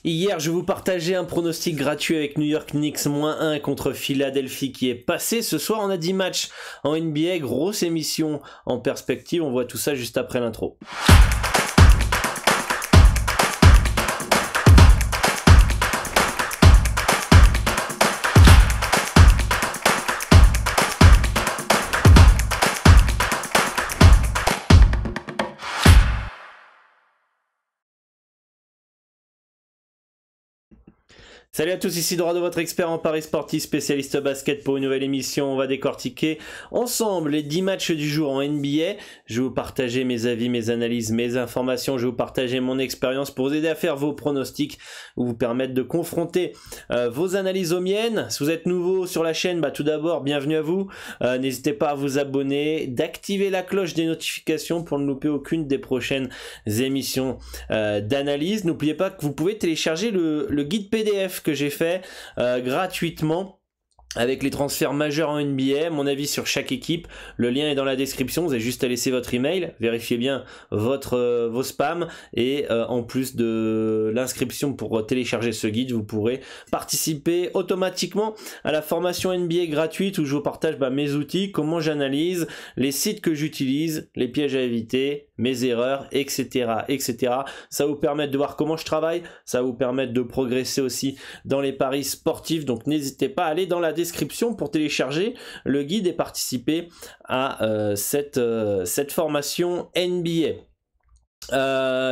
Hier, je vous partageais un pronostic gratuit avec New York Knicks -1 contre Philadelphie qui est passé. Ce soir, on a 10 matchs en NBA, grosse émission en perspective. On voit tout ça juste après l'intro. Salut à tous, ici Dora de votre expert en paris sportif, spécialiste basket pour une nouvelle émission. On va décortiquer ensemble les 10 matchs du jour en NBA. Je vais vous partager mes avis, mes analyses, mes informations. Je vais vous partager mon expérience pour vous aider à faire vos pronostics ou vous permettre de confronter vos analyses aux miennes. Si vous êtes nouveau sur la chaîne, tout d'abord, bienvenue à vous. N'hésitez pas à vous abonner, d'activer la cloche des notifications pour ne louper aucune des prochaines émissions d'analyse. N'oubliez pas que vous pouvez télécharger le guide PDF que j'ai fait gratuitement avec les transferts majeurs en NBA, mon avis sur chaque équipe. Le lien est dans la description, vous avez juste à laisser votre email, vérifiez bien vos spams et en plus de l'inscription pour télécharger ce guide, vous pourrez participer automatiquement à la formation NBA gratuite où je vous partage mes outils, comment j'analyse, les sites que j'utilise, les pièges à éviter, mes erreurs, etc., etc. Ça va vous permettre de voir comment je travaille, ça va vous permettre de progresser aussi dans les paris sportifs, donc n'hésitez pas à aller dans la description pour télécharger le guide et participer à cette formation NBA.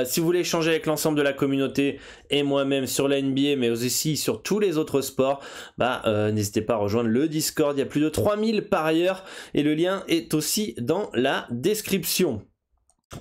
Si vous voulez échanger avec l'ensemble de la communauté et moi-même sur la NBA mais aussi sur tous les autres sports, n'hésitez pas à rejoindre le Discord, il y a plus de 3000 parieurs et le lien est aussi dans la description.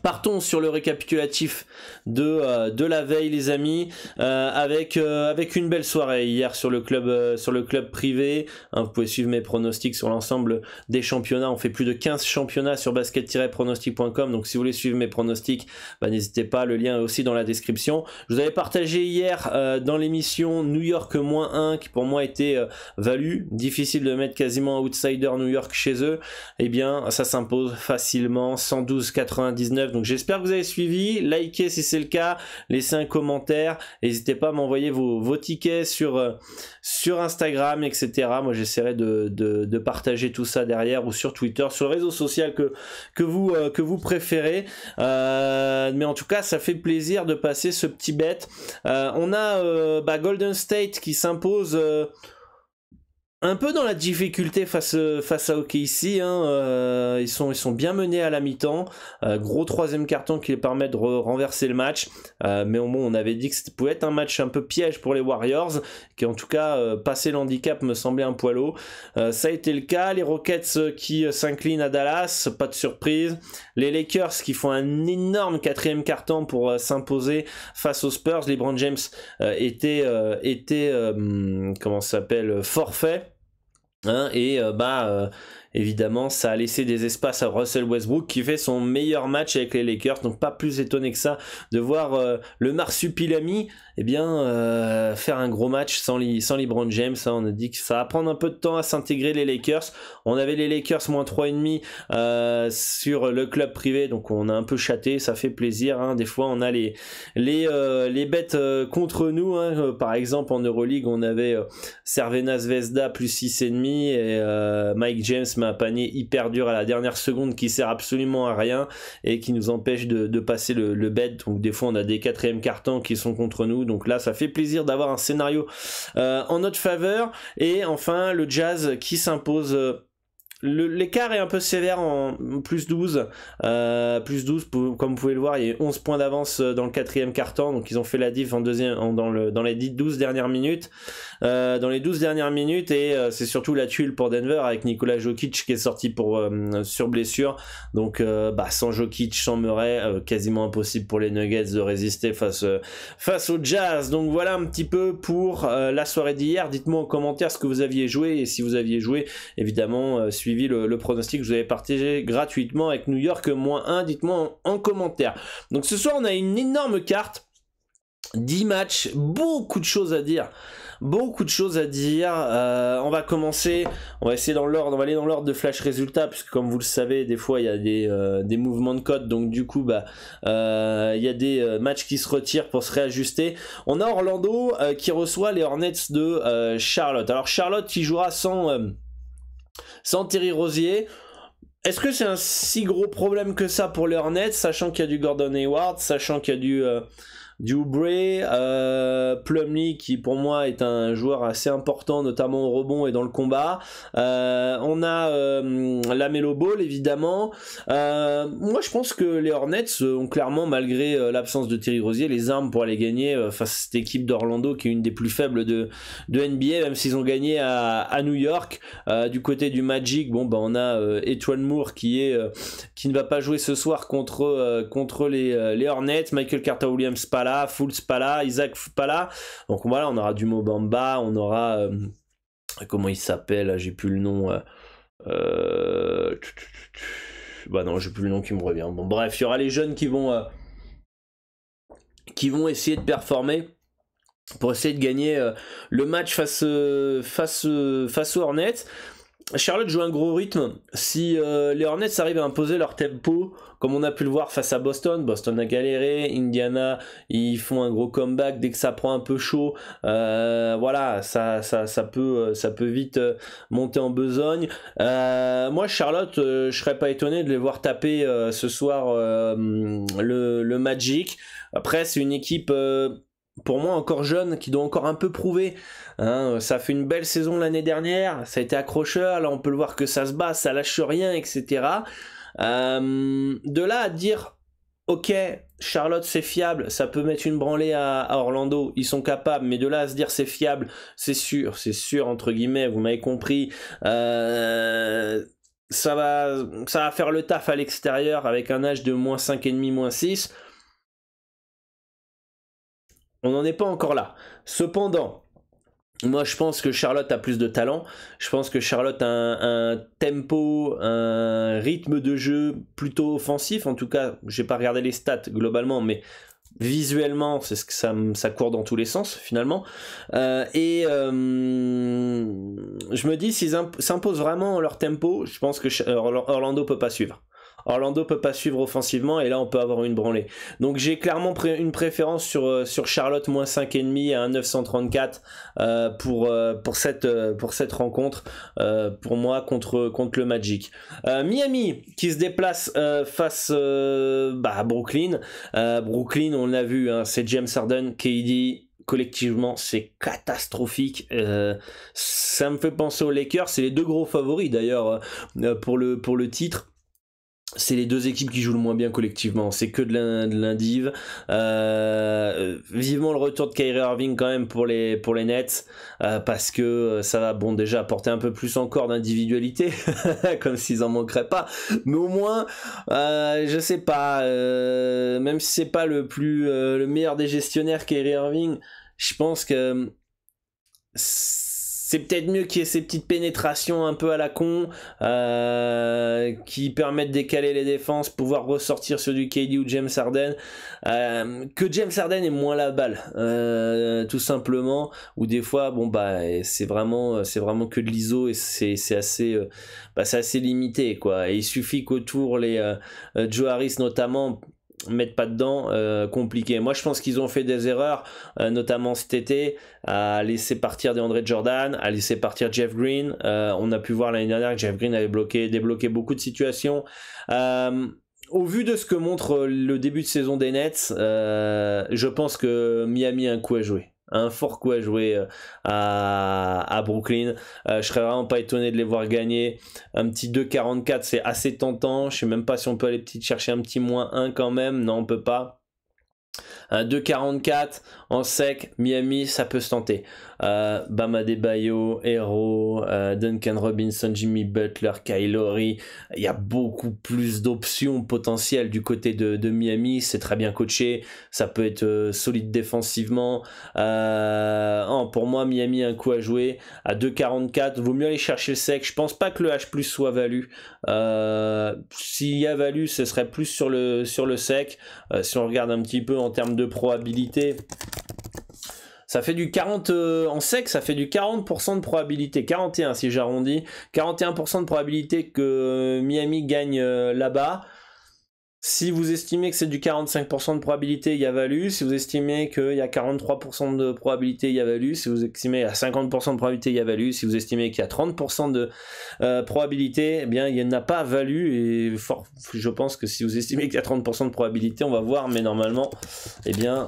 Partons sur le récapitulatif de la veille les amis, avec une belle soirée hier sur le club privé. Vous pouvez suivre mes pronostics sur l'ensemble des championnats. On fait plus de 15 championnats sur basket-pronostic.com, donc si vous voulez suivre mes pronostics, n'hésitez pas, le lien est aussi dans la description. Je vous avais partagé hier dans l'émission New York -1 qui pour moi était value, difficile de mettre quasiment outsider New York chez eux. Eh bien ça s'impose facilement, 112,99. Donc j'espère que vous avez suivi, likez si c'est le cas, laissez un commentaire, n'hésitez pas à m'envoyer vos tickets sur Instagram, etc. Moi j'essaierai de partager tout ça derrière ou sur Twitter, sur le réseau social que vous préférez. Mais en tout cas ça fait plaisir de passer ce petit bet. On a Golden State qui s'impose un peu dans la difficulté face à OKC, ils sont bien menés à la mi-temps, gros troisième carton qui les permet de renverser le match, mais bon, on avait dit que ça pouvait être un match un peu piège pour les Warriors, qui en tout cas passer l'handicap me semblait un poil haut. Ça a été le cas, les Rockets qui s'inclinent à Dallas, pas de surprise, les Lakers qui font un énorme quatrième carton pour s'imposer face aux Spurs. LeBron James était comment ça s'appelle, forfait. Évidemment ça a laissé des espaces à Russell Westbrook qui fait son meilleur match avec les Lakers, donc pas plus étonné que ça de voir le marsupilami faire un gros match sans LeBron James. On a dit que ça va prendre un peu de temps à s'intégrer les Lakers. On avait les Lakers -3,5 sur le club privé, donc on a un peu chaté, ça fait plaisir, des fois on a les bêtes contre nous, par exemple en Euroleague on avait Cervena Zvezda +6,5 et Mike James met un panier hyper dur à la dernière seconde qui sert absolument à rien et qui nous empêche de passer le bet. Donc des fois on a des quatrièmes cartons qui sont contre nous, donc là ça fait plaisir d'avoir un scénario en notre faveur. Et enfin le Jazz qui s'impose. L'écart est un peu sévère en +12, comme vous pouvez le voir, il y a 11 points d'avance dans le quatrième quart-temps, donc ils ont fait la diff dans les 12 dernières minutes. Et c'est surtout la tuile pour Denver avec Nikola Jokic qui est sorti sur blessure, donc sans Jokic, sans Murray, quasiment impossible pour les Nuggets de résister face au Jazz. Donc voilà un petit peu pour la soirée d'hier. Dites-moi en commentaire ce que vous aviez joué, et si vous aviez joué évidemment suivi le pronostic que je vous avais partagé gratuitement avec New York -1, dites-moi en commentaire. Donc ce soir on a une énorme carte 10 matchs, beaucoup de choses à dire. Beaucoup de choses à dire. On va commencer, on va essayer dans l'ordre, on va aller dans l'ordre de flash résultats, puisque comme vous le savez, des fois il y a des mouvements de code, donc du coup il y a des matchs qui se retirent pour se réajuster. On a Orlando qui reçoit les Hornets de Charlotte. Alors Charlotte qui jouera sans Terry Rozier. Est-ce que c'est un si gros problème que ça pour les Hornets, sachant qu'il y a du Gordon Hayward, sachant qu'il y a du Oubre, Plumlee qui pour moi est un joueur assez important notamment au rebond et dans le combat, on a LaMelo Ball évidemment. Moi je pense que les Hornets ont clairement, malgré l'absence de Terry Rozier, les armes pour aller gagner face à cette équipe d'Orlando qui est une des plus faibles de NBA, même s'ils ont gagné à New York. Du côté du Magic, bon on a Etuan Moore qui ne va pas jouer ce soir contre les Hornets. Michael Carter-Williams pas là, Fultz pas là, Isaac pas là, donc voilà, on aura du Mo Bamba, on aura comment il s'appelle, j'ai plus le nom, bah non, j'ai plus le nom qui me revient. Bon bref, il y aura les jeunes qui vont essayer de performer pour essayer de gagner le match face aux Hornets. Charlotte joue un gros rythme. Si les Hornets arrivent à imposer leur tempo, comme on a pu le voir face à Boston a galéré, Indiana, ils font un gros comeback dès que ça prend un peu chaud. Voilà, ça peut vite monter en besogne. Moi, Charlotte, je serais pas étonné de les voir taper ce soir le Magic. Après, c'est une équipe pour moi encore jeune, qui doit encore un peu prouver. Hein, ça fait une belle saison l'année dernière, ça a été accrocheur, là on peut le voir que ça se bat, ça lâche rien, etc. De là à dire, ok, Charlotte c'est fiable, ça peut mettre une branlée à Orlando, ils sont capables, mais de là à se dire c'est fiable, c'est sûr entre guillemets, vous m'avez compris. Ça va faire le taf à l'extérieur avec un âge de -5,5, -6. On n'en est pas encore là. Cependant, moi je pense que Charlotte a plus de talent. Je pense que Charlotte a un tempo, un rythme de jeu plutôt offensif. En tout cas, j'ai pas regardé les stats globalement, mais visuellement, c'est ce que ça court dans tous les sens finalement. Je me dis, s'ils s'imposent vraiment leur tempo, je pense que Orlando peut pas suivre. Orlando peut pas suivre offensivement et là on peut avoir une branlée. Donc j'ai clairement une préférence sur Charlotte -5,5 à 1,934 pour cette rencontre pour moi contre le Magic. Miami qui se déplace face à Brooklyn. Brooklyn, on l'a vu, hein, c'est James Harden, KD. Collectivement, c'est catastrophique. Ça me fait penser aux Lakers. C'est les deux gros favoris d'ailleurs pour le titre. C'est les deux équipes qui jouent le moins bien collectivement, c'est que de l'indiv. Vivement le retour de Kyrie Irving quand même pour les Nets, parce que ça va déjà apporter un peu plus encore d'individualité, comme s'ils en manqueraient pas, mais au moins je sais pas, même si c'est pas le meilleur des gestionnaires Kyrie Irving, je pense que c'est peut-être mieux qu'il y ait ces petites pénétrations un peu à la con qui permettent de décaler les défenses, pouvoir ressortir sur du KD ou James Harden, que James Harden ait moins la balle, tout simplement, ou des fois c'est vraiment que de l'ISO et c'est assez limité quoi. Et il suffit qu'autour les Joe Harris notamment mettre pas dedans, compliqué. Moi je pense qu'ils ont fait des erreurs, notamment cet été, à laisser partir DeAndre Jordan, à laisser partir Jeff Green. On a pu voir l'année dernière que Jeff Green avait débloqué beaucoup de situations. Au vu de ce que montre le début de saison des Nets, je pense que Miami a un coup à jouer. Un fort coup à jouer à Brooklyn. Je serais vraiment pas étonné de les voir gagner. Un petit 2,44 c'est assez tentant. Je sais même pas si on peut aller chercher un petit -1 quand même. Non, on peut pas. Un 2,44 en sec, Miami, ça peut se tenter. Bam Adebayo, Hero, Duncan Robinson, Jimmy Butler, Kyle Lowry. Il y a beaucoup plus d'options potentielles du côté de Miami. C'est très bien coaché. Ça peut être solide défensivement. Pour moi, Miami a un coup à jouer. À 2,44, vaut mieux aller chercher le sec. Je pense pas que le H+ soit valu. S'il y a valu, ce serait plus sur le sec. Si on regarde un petit peu en termes de probabilité, Ça fait du 40 en sec, ça fait du 40% de probabilité, 41 si j'arrondis, 41% de probabilité que Miami gagne là-bas. Si vous estimez que c'est du 45% de probabilité, il y a value. Si vous estimez qu'il y a 43% de probabilité, il y a value. Si vous estimez qu'il y a 50% de probabilité, il y a value. Si vous estimez qu'il y a 30% de probabilité, eh bien, il n'y en a pas value. Et je pense que si vous estimez qu'il y a 30% de probabilité, on va voir. Mais normalement, eh bien,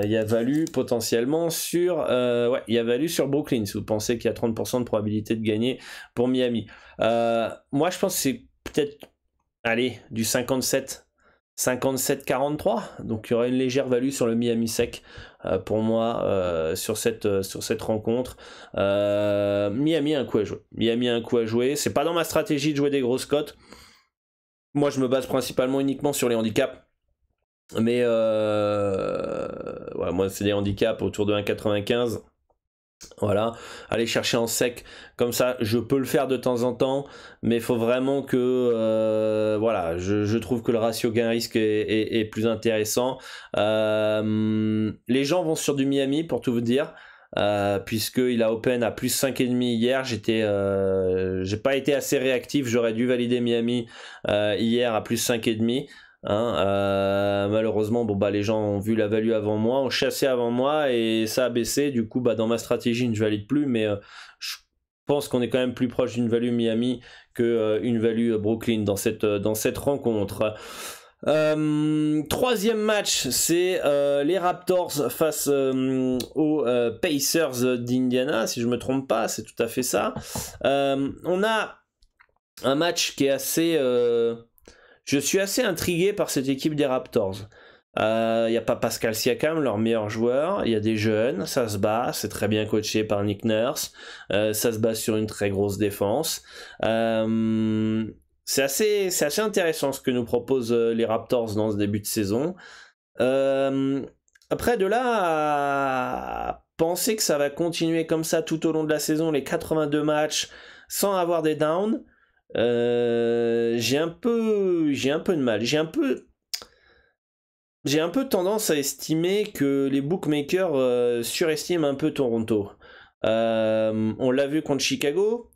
il y a value potentiellement sur... ouais, il y a value sur Brooklyn. Si vous pensez qu'il y a 30% de probabilité de gagner pour Miami. Moi, je pense que c'est peut-être... Allez, du 57-43, donc il y aura une légère value sur le Miami sec pour moi sur cette rencontre. Miami a un coup à jouer. Miami a un coup à jouer. C'est pas dans ma stratégie de jouer des grosses cotes. Moi, je me base principalement uniquement sur les handicaps. Mais ouais, moi, c'est des handicaps autour de 1,95. Voilà, aller chercher en sec comme ça, je peux le faire de temps en temps, mais il faut vraiment que voilà, je trouve que le ratio gain-risque est plus intéressant. Les gens vont sur du Miami pour tout vous dire, puisqu'il a open à plus 5,5 hier. J'ai pas été assez réactif, j'aurais dû valider Miami hier à plus 5,5. Malheureusement, bon bah les gens ont vu la value avant moi, ont chassé avant moi et ça a baissé. Du coup, bah dans ma stratégie, je ne valide plus, mais je pense qu'on est quand même plus proche d'une value Miami que une value Brooklyn dans cette rencontre. Troisième match, c'est les Raptors face aux Pacers d'Indiana, si je me trompe pas, c'est tout à fait ça. On a un match qui est assez... Je suis assez intrigué par cette équipe des Raptors. Il n'y a pas Pascal Siakam, leur meilleur joueur. Il y a des jeunes, ça se bat. C'est très bien coaché par Nick Nurse. Ça se bat sur une très grosse défense. C'est assez intéressant ce que nous proposent les Raptors dans ce début de saison. Après, de là à penser que ça va continuer comme ça tout au long de la saison, les 82 matchs, sans avoir des downs, j'ai un peu de mal. J'ai un peu tendance à estimer que les bookmakers surestiment un peu Toronto. On l'a vu contre Chicago.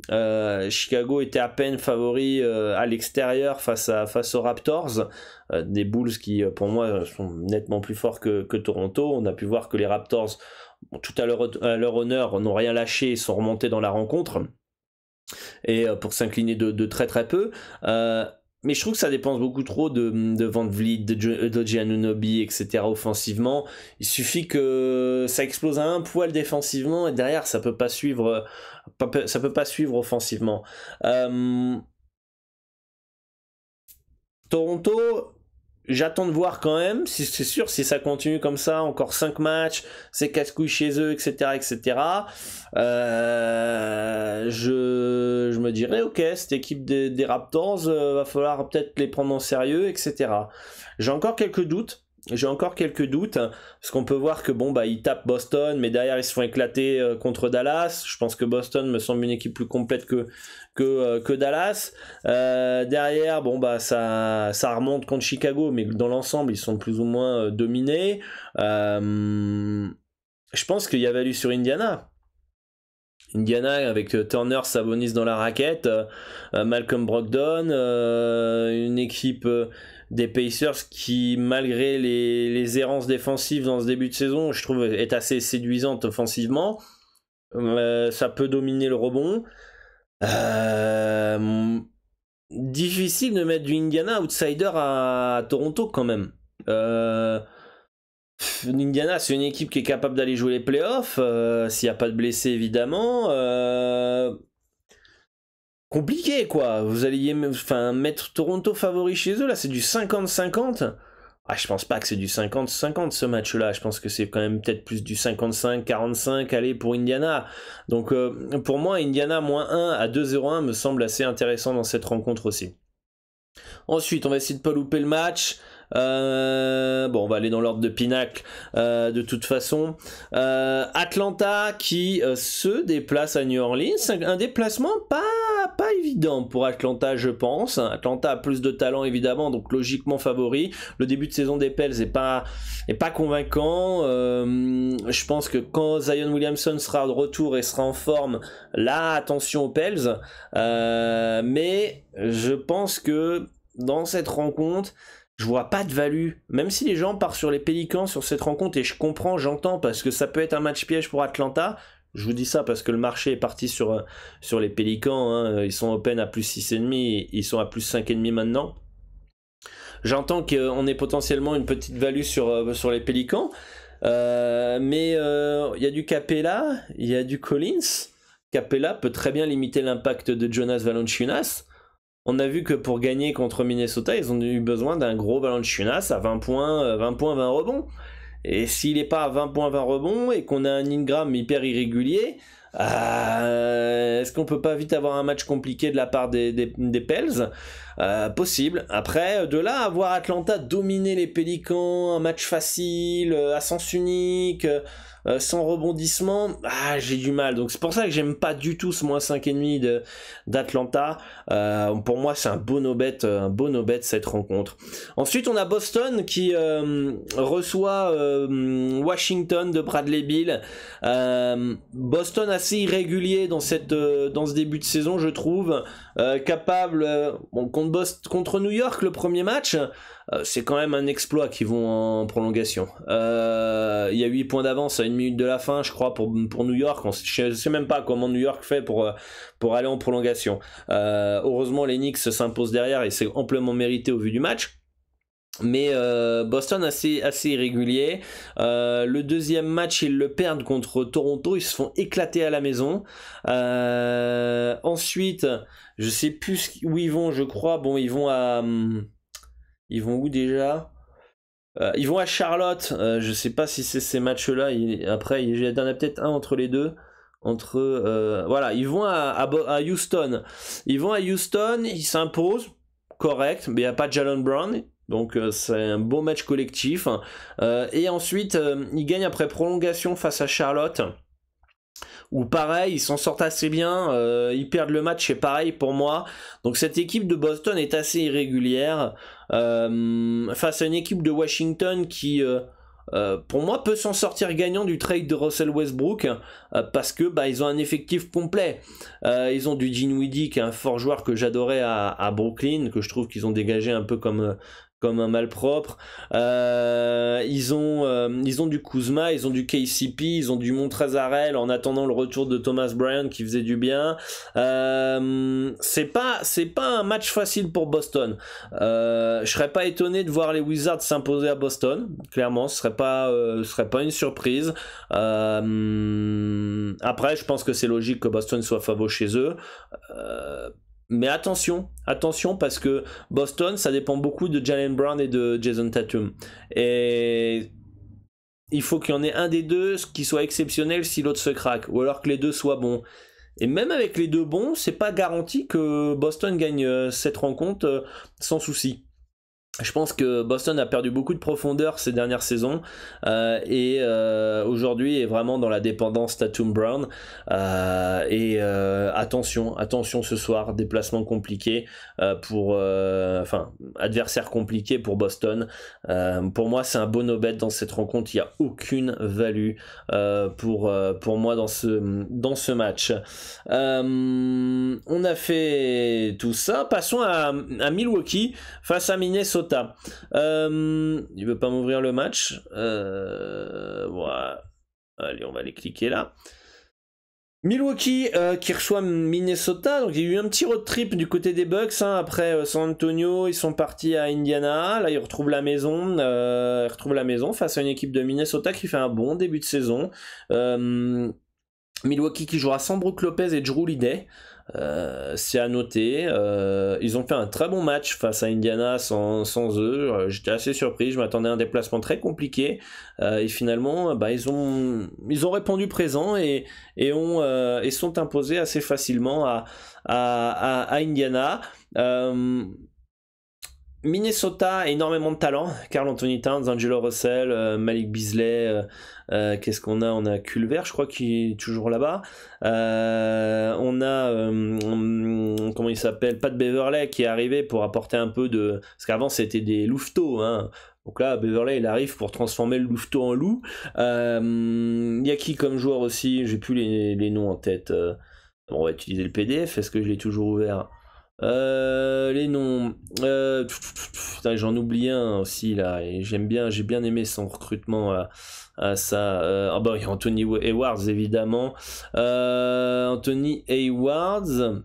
Chicago était à peine favori à l'extérieur face aux Raptors. Des Bulls qui, pour moi, sont nettement plus forts que Toronto. On a pu voir que les Raptors, tout à leur honneur, n'ont rien lâché et sont remontés dans la rencontre. Et pour s'incliner de très très peu. Mais je trouve que ça dépense beaucoup trop de Van Vliet, de Giannunobi, etc. offensivement. Il suffit que ça explose à un poil défensivement et derrière ça peut pas suivre offensivement. Toronto, j'attends de voir quand même, si c'est sûr, si ça continue comme ça, encore 5 matchs, c'est casse-couilles chez eux, etc. etc. Je me dirais, ok, cette équipe des Raptors, va falloir peut-être les prendre en sérieux, etc. J'ai encore quelques doutes, parce qu'on peut voir que bon bah ils tapent Boston, mais derrière ils se font éclater contre Dallas. Je pense que Boston me semble une équipe plus complète que Dallas. Derrière bon bah ça remonte contre Chicago, mais dans l'ensemble ils sont plus ou moins dominés. Je pense qu'il y a value sur Indiana avec Turner, Sabonis dans la raquette, Malcolm Brogdon, une équipe des Pacers qui, malgré les errances défensives dans ce début de saison, je trouve est assez séduisante offensivement. Ça peut dominer le rebond. Difficile de mettre du Indiana outsider à Toronto quand même. Indiana, c'est une équipe qui est capable d'aller jouer les playoffs, s'il n'y a pas de blessés évidemment. Compliqué quoi, vous alliez mettre Toronto favori chez eux, là c'est du 50-50. Je pense pas que c'est du 50-50 ce match là, je pense que c'est quand même peut-être plus du 55-45 allez pour Indiana. Donc pour moi Indiana -1 à 2,01 me semble assez intéressant dans cette rencontre aussi. Ensuite on va essayer de pas louper le match. Bon, on va aller dans l'ordre de Pinacle de toute façon. Atlanta qui se déplace à New Orleans, un déplacement pas évident pour Atlanta, je pense. Atlanta a plus de talent évidemment, donc logiquement favori. Le début de saison des Pels est pas convaincant. Je pense que quand Zion Williamson sera de retour et sera en forme, là, attention aux Pels. Mais je pense que dans cette rencontre, je vois pas de value. Même si les gens partent sur les Pélicans sur cette rencontre, et je comprends, j'entends, parce que ça peut être un match piège pour Atlanta. Je vous dis ça parce que le marché est parti sur les Pélicans. Hein. Ils sont open à plus 6,5, ils sont à plus 5,5 maintenant. J'entends qu'on ait potentiellement une petite value sur les Pélicans. Mais il y a du Capella, il y a du Collins. Capella peut très bien limiter l'impact de Jonas Valanciunas. On a vu que pour gagner contre Minnesota, ils ont eu besoin d'un gros Valanciunas à 20 points, 20 rebonds. Et s'il n'est pas à 20 points, 20 rebonds et qu'on a un Ingram hyper irrégulier, est-ce qu'on peut pas vite avoir un match compliqué de la part des Pels? Possible. Après, de là à voir Atlanta dominer les Pélicans, un match facile, à sens unique, sans rebondissement, j'ai du mal. Donc c'est pour ça que j'aime pas du tout ce moins 5,5 d'Atlanta. Pour moi, c'est un beau no-bet cette rencontre. Ensuite, on a Boston qui reçoit Washington de Bradley Beal. Boston assez irrégulier dans ce début de saison, je trouve. Capable contre New York, le premier match, c'est quand même un exploit qu'ils vont en prolongation. Il y a 8 points d'avance à 1 minute de la fin, je crois, pour New York. Je ne sais même pas comment New York fait pour aller en prolongation. Heureusement, les Knicks s'imposent derrière et c'est amplement mérité au vu du match. Mais Boston assez irrégulier. Le deuxième match, ils le perdent contre Toronto, ils se font éclater à la maison. Ensuite, je sais plus où ils vont, je crois. Bon, ils vont où déjà? Ils vont à Charlotte. Je sais pas si c'est ces matchs-là. Après, il y en a peut-être un entre les deux. Voilà, ils vont à Houston. Ils vont à Houston, ils s'imposent, correct, mais il n'y a pas de Jalen Brown. Donc c'est un beau match collectif. Et ensuite, ils gagnent après prolongation face à Charlotte. Où pareil, ils s'en sortent assez bien. Ils perdent le match, c'est pareil pour moi. Donc cette équipe de Boston est assez irrégulière. Face à une équipe de Washington qui... pour moi peut s'en sortir gagnant du trade de Russell Westbrook parce que ils ont un effectif complet. Ils ont du Dinwiddie qui est un fort joueur que j'adorais à Brooklyn, que je trouve qu'ils ont dégagé un peu comme un malpropre. Ils ont du Kuzma, ils ont du KCP, ils ont du Montrezl en attendant le retour de Thomas Bryant qui faisait du bien. C'est pas un match facile pour Boston. Je serais pas étonné de voir les Wizards s'imposer à Boston. Clairement, ce serait pas une surprise. Après, je pense que c'est logique que Boston soit favori chez eux. Mais attention parce que Boston, ça dépend beaucoup de Jalen Brown et de Jason Tatum. Et il faut qu'il y en ait un des deux qui soit exceptionnel si l'autre se craque, ou alors que les deux soient bons. Et même avec les deux bons, c'est pas garanti que Boston gagne cette rencontre sans souci. Je pense que Boston a perdu beaucoup de profondeur ces dernières saisons et aujourd'hui est vraiment dans la dépendance Tatum Brown attention ce soir, déplacement compliqué adversaire compliqué pour Boston. Pour moi c'est un bon no-bet dans cette rencontre, il n'y a aucune value pour moi dans ce match. On a fait tout ça, passons à Milwaukee face à Minnesota. Il veut pas m'ouvrir le match. Voilà. Allez, on va aller cliquer là. Milwaukee qui reçoit Minnesota. Donc il y a eu un petit road trip du côté des Bucks après San Antonio. Ils sont partis à Indiana. Là ils retrouvent la maison. Face à une équipe de Minnesota qui fait un bon début de saison. Milwaukee qui jouera sans Brook Lopez et Jrue Holiday. C'est à noter. Ils ont fait un très bon match face à Indiana sans eux. J'étais assez surpris. Je m'attendais à un déplacement très compliqué. Et finalement, ils ont répondu présent et sont imposés assez facilement à Indiana. Minnesota, énormément de talent. Karl Anthony Towns, Angelo Russell, Malik Beasley. Qu'est-ce qu'on a? On a Culver, je crois, qui est toujours là-bas. On a comment il s'appelle, Pat Beverley, qui est arrivé pour apporter un peu de... Parce qu'avant c'était des louveteaux, hein. Donc là, Beverley, il arrive pour transformer le louveteau en loup. Il y a qui comme joueur aussi? J'ai plus les noms en tête. Bon, on va utiliser le PDF. Est-ce que je l'ai toujours ouvert? Les noms. Putain, j'en oublie un aussi là. Et j'ai bien aimé son recrutement à ça. Ah bah, il y a Anthony Edwards évidemment. Anthony Edwards.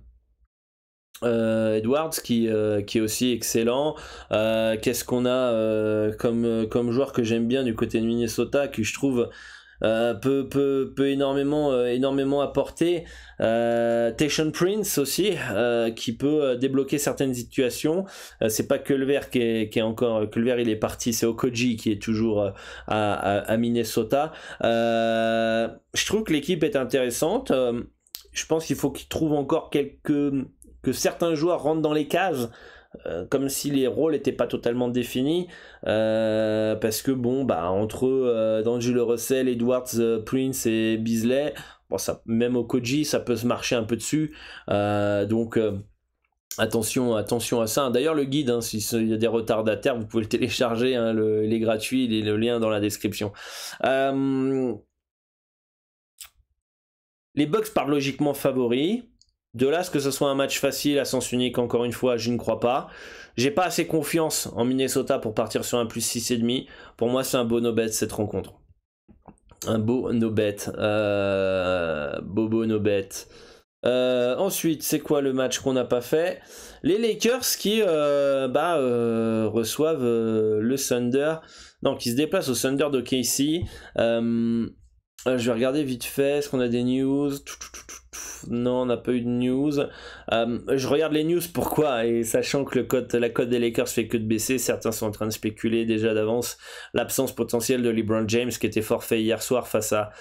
Edwards qui est aussi excellent. Qu'est-ce qu'on a comme joueur que j'aime bien du côté de Minnesota, que je trouve peut énormément apporter? Tayshaun Prince aussi, qui peut débloquer certaines situations. C'est pas Culver qui est encore... Culver il est parti, c'est Okoji qui est toujours à Minnesota. Je trouve que l'équipe est intéressante. Je pense qu'il faut qu'il trouve encore que certains joueurs rentrent dans les cases, comme si les rôles n'étaient pas totalement définis, parce que bon, bah entre D'Angelo Russell, Edwards, Prince et Beasley, bon, ça, même au Koji, ça peut se marcher un peu dessus, donc attention à ça. D'ailleurs, le guide, hein, s'il y a des retardataires, vous pouvez le télécharger, hein, il est gratuit, il est le lien dans la description. Les Bucks partent logiquement favoris. De là, ce que ce soit un match facile à sens unique, encore une fois, je ne crois pas. J'ai pas assez confiance en Minnesota pour partir sur un plus 6,5. Pour moi, c'est un beau no-bet cette rencontre. Un beau no-bet. Bobo no-bet. Ensuite, c'est quoi le match qu'on n'a pas fait? Les Lakers qui reçoivent le Thunder. Non, qui se déplacent au Thunder d'OKC. Je vais regarder vite fait. Est-ce qu'on a des news? Non, on n'a pas eu de news. Je regarde les news, pourquoi? Et sachant que la cote des Lakers fait que de baisser, certains sont en train de spéculer déjà d'avance l'absence potentielle de LeBron James, qui était forfait hier soir face à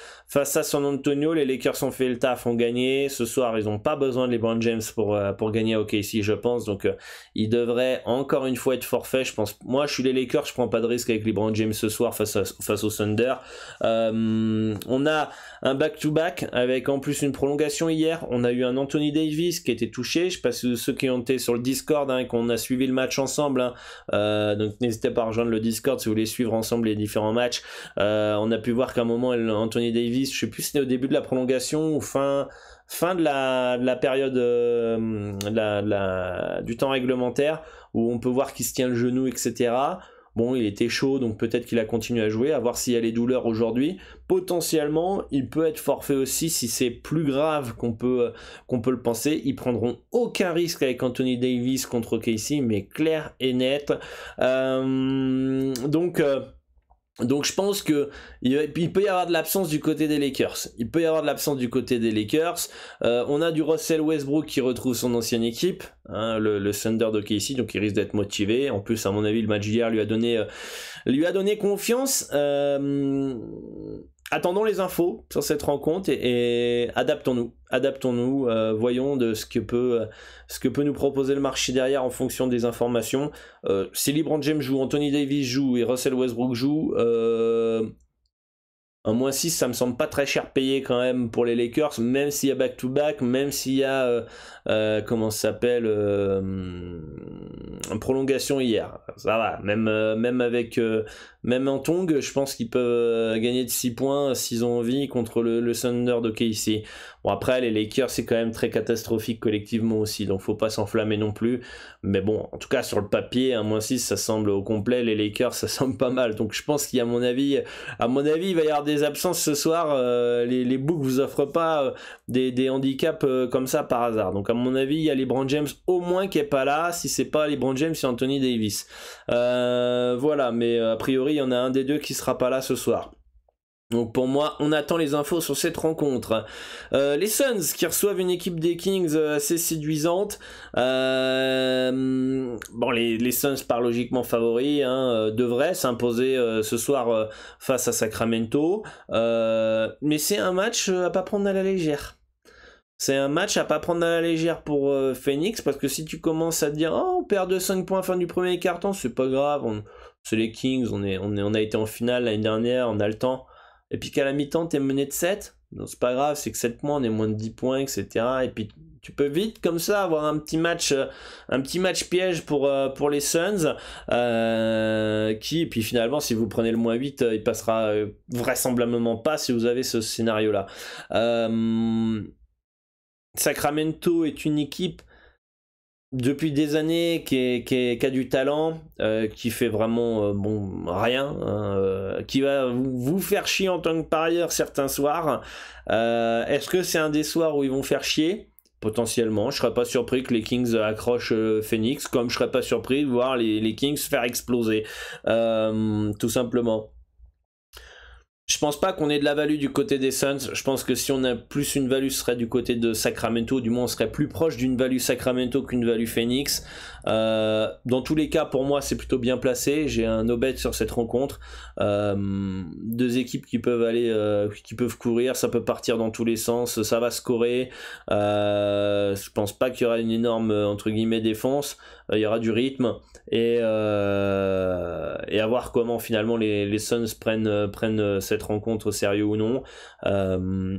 San Antonio. Les Lakers ont fait le taf, ont gagné. Ce soir, ils n'ont pas besoin de LeBron James pour gagner à OKC, je pense. Donc, ils devraient encore une fois être forfait. Je pense. Moi, je suis les Lakers, je prends pas de risque avec LeBron James ce soir face au Thunder. On a un back-to-back avec en plus une prolongation hier. On a eu un Anthony Davis qui était touché. Je sais pas si ceux qui ont été sur le Discord, hein, et qu'on a suivi le match ensemble, hein. Donc n'hésitez pas à rejoindre le Discord si vous voulez suivre ensemble les différents matchs. On a pu voir qu'à un moment Anthony Davis, je sais plus si c'était au début de la prolongation ou fin de la période du temps réglementaire, où on peut voir qu'il se tient le genou, etc. Bon, il était chaud, donc peut-être qu'il a continué à jouer, à voir s'il y a les douleurs aujourd'hui. Potentiellement, il peut être forfait aussi si c'est plus grave qu'on peut le penser. Ils prendront aucun risque avec Anthony Davis contre OKC, mais clair et net. Donc je pense que il peut y avoir de l'absence du côté des Lakers. On a du Russell Westbrook qui retrouve son ancienne équipe, hein, le Thunder d'OKC, donc il risque d'être motivé. En plus, à mon avis, le match d'hier lui a donné confiance. Attendons les infos sur cette rencontre et adaptons-nous, voyons de ce que peut nous proposer le marché derrière en fonction des informations. Si LeBron James joue, Anthony Davis joue et Russell Westbrook joue, un moins 6, ça me semble pas très cher payé quand même pour les Lakers, même s'il y a back-to-back, même s'il y a une prolongation hier. Ça va, même avec même en tong, je pense qu'ils peuvent gagner de 6 points s'ils ont envie contre le Thunder de KC. Bon, après, les Lakers, c'est quand même très catastrophique collectivement aussi, donc faut pas s'enflammer non plus. Mais bon, en tout cas, sur le papier, un moins 6, ça semble au complet. Les Lakers, ça semble pas mal. Donc je pense qu'il y a, à mon avis, il va y avoir des absences ce soir. Les books vous offrent pas des handicaps comme ça par hasard. Donc à mon avis, il y a LeBron James au moins qui est pas là. Si c'est pas LeBron James, c'est Anthony Davis. Voilà, mais a priori, il y en a un des deux qui sera pas là ce soir. Donc pour moi, on attend les infos sur cette rencontre. Les Suns qui reçoivent une équipe des Kings assez séduisante. Les Suns par logiquement favoris, hein, devraient s'imposer ce soir face à Sacramento. Mais c'est un match à pas prendre à la légère. C'est un match à pas prendre à la légère pour Phoenix, parce que si tu commences à te dire oh, on perd de 5 points à la fin du premier quart-temps, c'est pas grave, c'est les Kings, on a été en finale l'année dernière, on a le temps. Et puis qu'à la mi-temps, t'es mené de 7, donc c'est pas grave, c'est que 7 points, on est moins de 10 points, etc. Et puis tu peux vite comme ça avoir un petit match piège pour les Suns, et puis finalement, si vous prenez le -8, il passera vraisemblablement pas si vous avez ce scénario-là. Sacramento est une équipe depuis des années qui a du talent, qui fait vraiment rien, qui va vous faire chier en tant que parieur certains soirs. Est-ce que c'est un des soirs où ils vont faire chier? Potentiellement, je serais pas surpris que les Kings accrochent Phoenix, comme je serais pas surpris de voir les Kings faire exploser, tout simplement. Je pense pas qu'on ait de la value du côté des Suns. Je pense que si on a plus une value, ce serait du côté de Sacramento. Du moins, on serait plus proche d'une value Sacramento qu'une value Phoenix. Dans tous les cas, pour moi, c'est plutôt bien placé. J'ai un no-bet sur cette rencontre. Deux équipes qui peuvent qui peuvent courir. Ça peut partir dans tous les sens. Ça va scorer. Je pense pas qu'il y aura une énorme entre guillemets défense. Il y aura du rythme et à voir comment finalement les Suns prennent cette rencontre au sérieux ou non.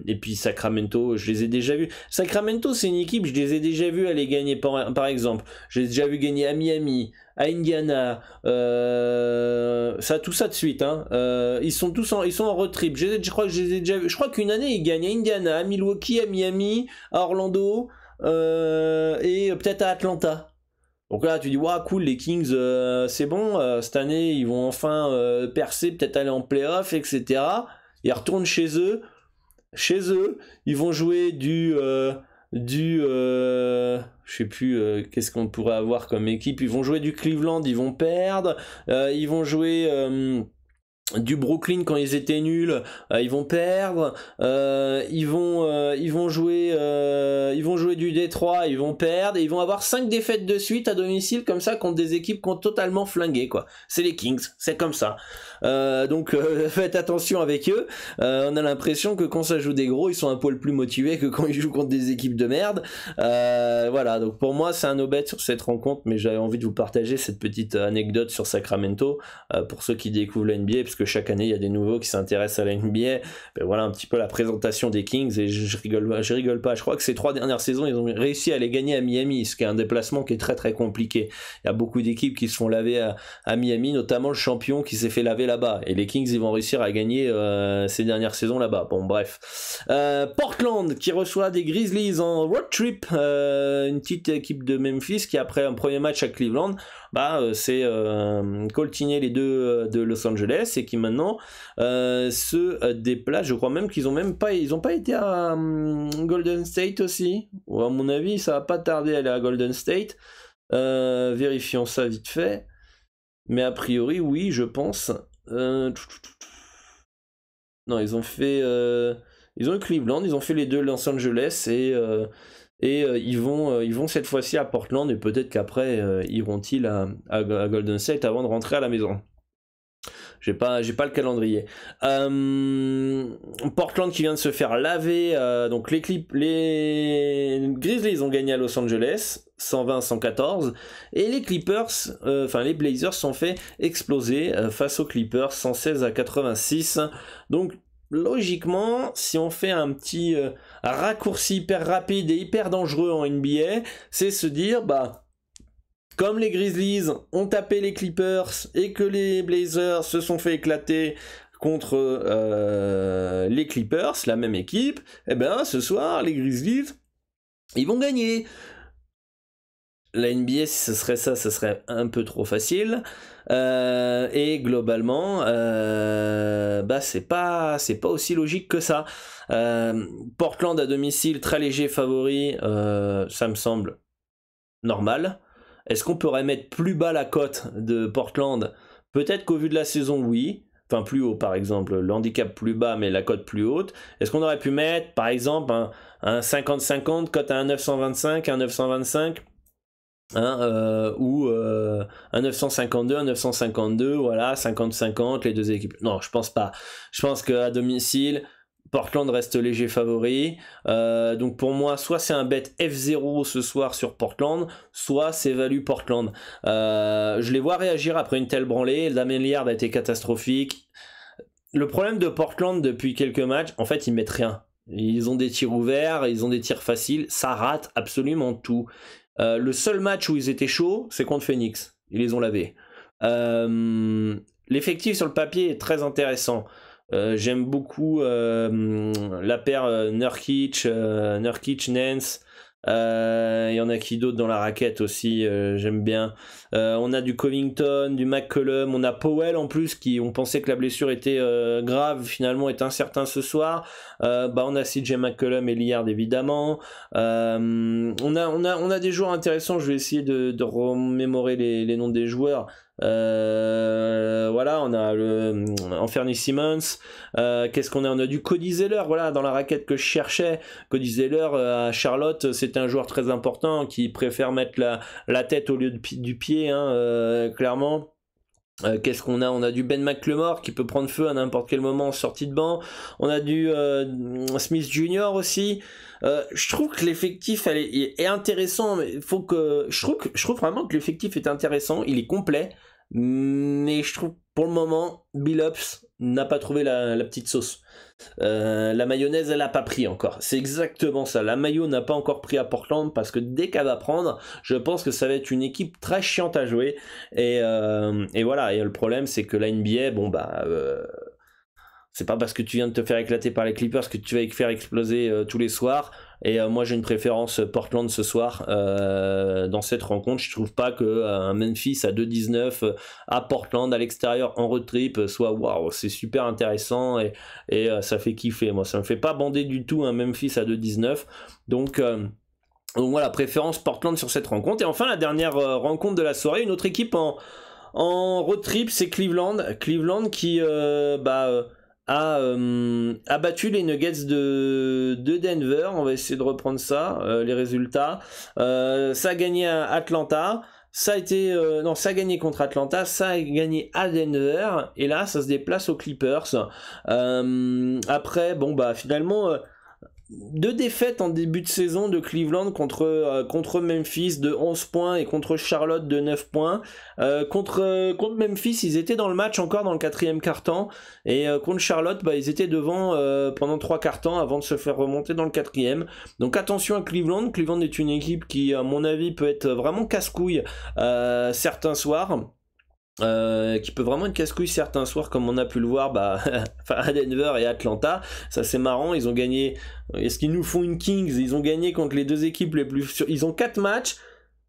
Et puis Sacramento, je les ai déjà vus. Sacramento, c'est une équipe, je les ai déjà vus aller gagner par exemple. Je les ai déjà vus gagner à Miami, à Indiana, tout ça de suite. Ils sont en road trip. Je crois que je les ai déjà vus. Je crois qu'une année ils gagnent à Indiana, à Milwaukee, à Miami, à Orlando et peut-être à Atlanta. Donc là, tu dis, waouh, cool, les Kings, c'est bon, cette année, ils vont enfin percer, peut-être aller en playoff, etc. Ils retournent chez eux. Chez eux, ils vont jouer je sais plus, qu'est-ce qu'on pourrait avoir comme équipe. Ils vont jouer du Cleveland, ils vont perdre. Ils vont jouer du Brooklyn quand ils étaient nuls, ils vont perdre. Ils vont jouer du Détroit, ils vont perdre. Et ils vont avoir 5 défaites de suite à domicile comme ça contre des équipes qui ont totalement flingué quoi. C'est les Kings, c'est comme ça. Donc faites attention avec eux. On a l'impression que quand ça joue des gros, ils sont un poil plus motivés que quand ils jouent contre des équipes de merde. Voilà, donc pour moi c'est un no-bet sur cette rencontre, mais j'avais envie de vous partager cette petite anecdote sur Sacramento pour ceux qui découvrent la NBA, parce que chaque année il y a des nouveaux qui s'intéressent à la NBA. Ben voilà un petit peu la présentation des Kings, et je rigole pas. Je crois que ces 3 dernières saisons ils ont réussi à les gagner à Miami, ce qui est un déplacement qui est très très compliqué. Il y a beaucoup d'équipes qui se font laver à Miami, notamment le champion qui s'est fait laver là-bas, et les Kings ils vont réussir à gagner ces dernières saisons là-bas. Bon bref, Portland qui reçoit des Grizzlies en road trip, une petite équipe de Memphis qui après un premier match à Cleveland c'est coltiner les deux de Los Angeles, et qui maintenant se déplacent. Je crois même qu'ils ont pas été à Golden State aussi, ou à mon avis ça va pas tarder à aller à Golden State. Vérifions ça vite fait, mais a priori oui je pense. Non, ils ont eu Cleveland, ils ont fait les deux Los Angeles, et ils vont cette fois-ci à Portland, et peut-être qu'après iront-ils à Golden State avant de rentrer à la maison. J'ai pas le calendrier. Portland qui vient de se faire laver. Donc les Grizzlies ont gagné à Los Angeles 120-114, et les les Blazers sont fait exploser face aux Clippers 116-86. Donc logiquement, si on fait un petit raccourci hyper rapide et hyper dangereux en NBA, c'est se dire comme les Grizzlies ont tapé les Clippers et que les Blazers se sont fait éclater contre les Clippers, la même équipe, ce soir les Grizzlies ils vont gagner. La NBA, si ce serait ça, ce serait un peu trop facile. Et globalement, c'est pas aussi logique que ça. Portland à domicile, très léger favori, ça me semble normal. Est-ce qu'on pourrait mettre plus bas la cote de Portland? Peut-être qu'au vu de la saison, oui. Enfin, plus haut, par exemple. Le handicap plus bas, mais la cote plus haute. Est-ce qu'on aurait pu mettre, par exemple, un 50-50, cote à un 925, un 925 ou un 952, voilà, 50-50, les deux équipes. Non, je pense pas. Je pense qu'à domicile, Portland reste léger favori. Donc pour moi, soit c'est un bet F0 ce soir sur Portland, soit c'est value Portland. Je les vois réagir après une telle branlée. Damian Lillard a été catastrophique. Le problème de Portland depuis quelques matchs, en fait, ils mettent rien. Ils ont des tirs ouverts, ils ont des tirs faciles, ça rate absolument tout. Le seul match où ils étaient chauds, c'est contre Phoenix. Ils les ont lavés. L'effectif sur le papier est très intéressant. J'aime beaucoup la paire Nurkic, Nance. Il y en a qui d'autres dans la raquette aussi, j'aime bien. On a du Covington, du McCollum, on a Powell en plus qui on pensait que la blessure était grave, finalement est incertain ce soir. On a CJ McCollum et Lillard évidemment. On a des joueurs intéressants, je vais essayer de remémorer les noms des joueurs. Voilà, on a Anthony Simmons. Qu'est-ce qu'on a? On a du Cody Zeller, voilà, dans la raquette que je cherchais. Cody Zeller à Charlotte, c'est un joueur très important qui préfère mettre la tête au lieu du pied, hein, clairement. Qu'est-ce qu'on a? On a du Ben McLemore qui peut prendre feu à n'importe quel moment en sortie de banc. On a du Smith Jr. aussi. Je trouve que l'effectif est intéressant, mais faut que je trouve vraiment que l'effectif est intéressant. Il est complet, mais je trouve pour le moment Billups n'a pas trouvé la petite sauce. La mayonnaise elle a pas pris encore, c'est exactement ça, la mayo n'a pas encore pris à Portland parce que dès qu'elle va prendre, je pense que ça va être une équipe très chiante à jouer et voilà, et le problème c'est que la NBA, c'est pas parce que tu viens de te faire éclater par les Clippers que tu vas faire exploser tous les soirs. Et moi j'ai une préférence Portland ce soir dans cette rencontre. Je trouve pas que un Memphis à 2-19 à Portland à l'extérieur en road trip soit waouh, c'est super intéressant et ça fait kiffer. Moi ça me fait pas bander du tout un Memphis à 2-19. Donc voilà, préférence Portland sur cette rencontre. Et enfin la dernière rencontre de la soirée, une autre équipe en road trip, c'est Cleveland. Cleveland qui a battu les Nuggets de Denver. On va essayer de reprendre ça, les résultats. Ça a gagné à Atlanta. Ça a gagné contre Atlanta, ça a gagné à Denver, et là ça se déplace aux Clippers. Après, finalement, 2 défaites en début de saison de Cleveland contre Memphis de 11 points et contre Charlotte de 9 points. Contre Memphis, ils étaient dans le match encore dans le 4e quart-temps, et contre Charlotte, ils étaient devant pendant 3 quart-temps avant de se faire remonter dans le 4e. Donc attention à Cleveland. Cleveland est une équipe qui, à mon avis, peut être vraiment casse-couille certains soirs. Qui peut vraiment être casse-couille certains soirs, comme on a pu le voir à Denver et Atlanta. Ça c'est marrant, ils ont gagné. Est-ce qu'ils nous font une Kings? Ils ont gagné contre les 2 équipes les plus. Ils ont 4 matchs.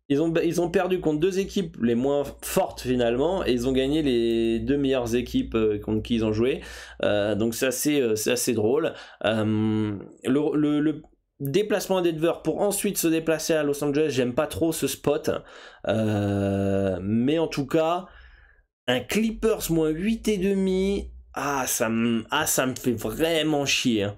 Ils ont perdu contre 2 équipes les moins fortes finalement, et ils ont gagné les 2 meilleures équipes contre qui ils ont joué. Donc c'est assez drôle. Le déplacement à Denver pour ensuite se déplacer à Los Angeles, j'aime pas trop ce spot. Mais en tout cas, un Clippers moins 8,5, ça me fait vraiment chier. Hein.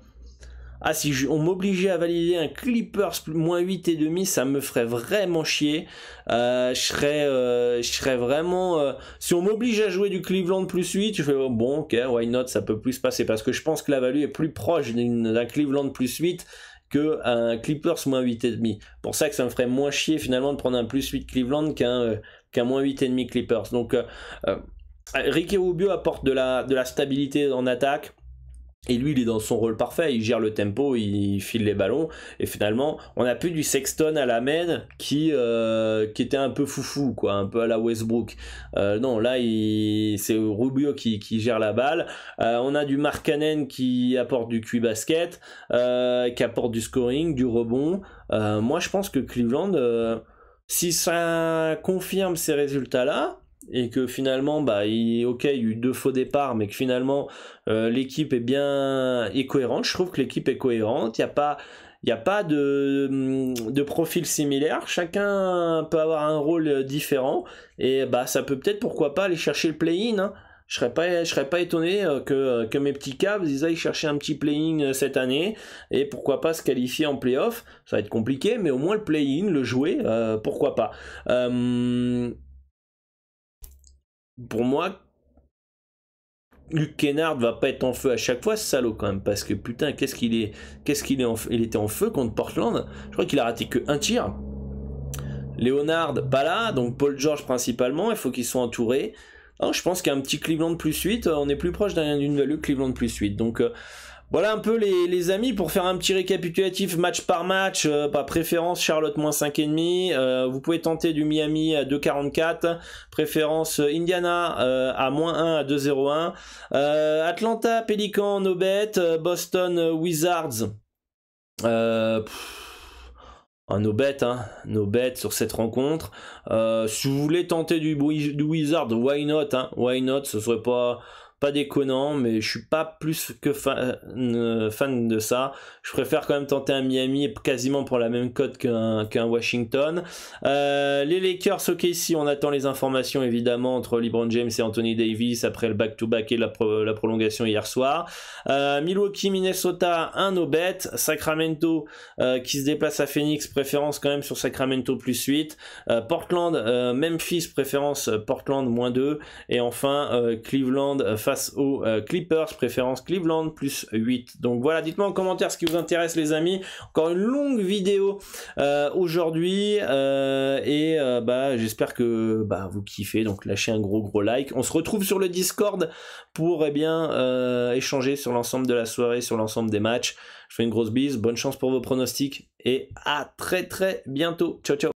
Si on m'obligeait à valider un Clippers moins 8,5, ça me ferait vraiment chier. Je serais vraiment... si on m'oblige à jouer du Cleveland plus 8, je fais bon, ok, why not, ça peut plus se passer. Parce que je pense que la value est plus proche d'un Cleveland plus 8 que un Clippers moins 8,5. Pour ça que ça me ferait moins chier finalement de prendre un plus 8 Cleveland qu'un moins 8,5 Clippers. Donc Ricky Rubio apporte de la stabilité en attaque. Et lui, il est dans son rôle parfait, il gère le tempo, il file les ballons, et finalement, on a plus du Sexton à la main qui était un peu foufou, quoi, un peu à la Westbrook. Non, là, c'est Rubio qui gère la balle. On a du Markkanen qui apporte du QI basket, qui apporte du scoring, du rebond. Moi, je pense que Cleveland, si ça confirme ces résultats-là, et que finalement il y a eu 2 faux départs, mais que finalement l'équipe est cohérente. Je trouve que l'équipe est cohérente, il n'y a pas de profil similaire, chacun peut avoir un rôle différent, et ça peut peut-être, pourquoi pas, aller chercher le play-in, hein. Je serais pas étonné que mes petits Cavs ils aillent chercher un petit play-in cette année, et pourquoi pas se qualifier en play-off. Ça va être compliqué, mais au moins le play-in, le jouer, pourquoi pas. Pour moi, Luke Kennard va pas être en feu à chaque fois, ce salaud quand même, parce que putain, qu'est-ce qu'il est en feu. Il était en feu contre Portland. Je crois qu'il a raté que un tir. Leonard, pas là, donc Paul George principalement, il faut qu'ils soient entourés. Alors, je pense qu'un petit Cleveland plus 8, on est plus proche d'une value Cleveland plus 8. Donc voilà un peu les amis, pour faire un petit récapitulatif match par match, par préférence Charlotte moins 5,5, vous pouvez tenter du Miami à 2,44, préférence Indiana à moins 1 à 2,01, Atlanta, Pelican, no bet, Boston, Wizards, un no bet, hein, no bet sur cette rencontre. Si vous voulez tenter du Wizard, why not, hein, why not, ce serait pas déconnant, mais je suis pas plus que fan de ça. Je préfère quand même tenter un Miami quasiment pour la même cote qu'un Washington. Les Lakers, ok, si on attend les informations évidemment entre LeBron James et Anthony Davis après le back-to-back et la prolongation hier soir. Milwaukee, Minnesota, un no bet. Sacramento qui se déplace à Phoenix, préférence quand même sur Sacramento plus 8. Portland, Memphis, préférence Portland moins 2. Et enfin Cleveland face aux Clippers, préférence Cleveland plus 8. Donc voilà, dites-moi en commentaire ce qui vous intéresse les amis. Encore une longue vidéo aujourd'hui et j'espère que vous kiffez, donc lâchez un gros like. On se retrouve sur le Discord pour échanger sur l'ensemble de la soirée, sur l'ensemble des matchs. Je fais une grosse bise, bonne chance pour vos pronostics et à très bientôt. Ciao ciao.